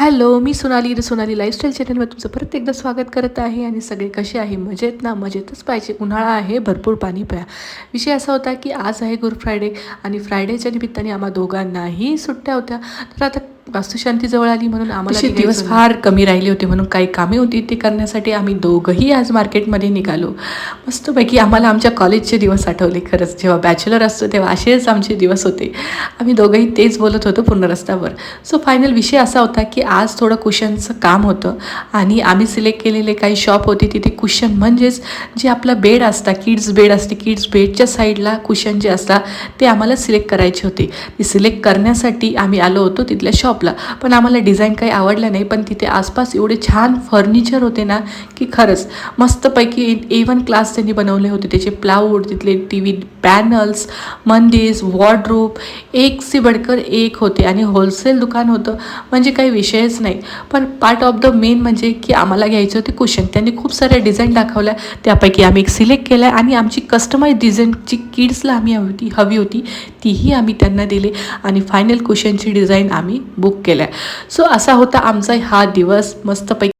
Hello, मी Sonali lifestyle चॅनलवर तुमचं परत एकदा स्वागत करत आहे. आणि सगळे कसे आहे? मजेत ना? मजेतच पाहिजे. उन्हाळा आहे, भरपूर पाणी प्या. विषय असा होता की आज आहे गुड फ्रायडे आणि फ्रायडेच्या निमित्ताने आम्हा दोघांनाही सुट्ट्या होत्या. तर आता वास्तुशांती जवळ आली म्हणून आम्हाला तसे दिवस फार कमी राहिले होते, म्हणून काही कामे होती ती करण्यासाठी आम्ही दोघंही आज मार्केटमध्ये निघालो. मस्तपैकी आम्हाला आमच्या कॉलेजचे दिवस आठवले. खरंच जेव्हा बॅचलर असतो तेव्हा असेच आमचे दिवस होते. आम्ही दोघंही तेच बोलत होतो पूर्ण रस्त्यावर. सो फायनल विषय असा होता की आज थोडं कुशनचं काम होतं आणि आम्ही सिलेक्ट केलेले काही शॉप होते तिथे कुशन म्हणजेच जे आपला बेड असतात, किड्स बेड असते, किड्स बेडच्या साईडला कुशन जे असतात ते आम्हाला सिलेक्ट करायचे होते. ते सिलेक्ट करण्यासाठी आम्ही आलो होतो तिथल्या शॉपला. पण आम्हाला डिझाईन काही आवडलं नाही, पण तिथे आसपास एवढे छान फर्निचर होते ना की खरंच मस्तपैकी A1 क्लास त्यांनी बनवले होते. त्याचे प्लाऊड, तिथले TV पॅनल्स, मंदिस, वॉर्डरोब एक से बडकर एक होते आणि होलसेल दुकान होतं म्हणजे काही विषयच नाही. पण पार्ट ऑफ द मेन म्हणजे की आम्हाला घ्यायचे होते कुशन. त्यांनी खूप साऱ्या डिझाईन दाखवल्या, त्यापैकी आम्ही एक सिलेक्ट केला आणि आमची कस्टमाइज डिझाईन जी किड्सला आम्ही हवी होती तीही आम्ही त्यांना दिली आणि फायनल कुशनची डिझाईन आम्ही बुक केल्या. सो असा होता आमचा हा दिवस. मस्तपैकी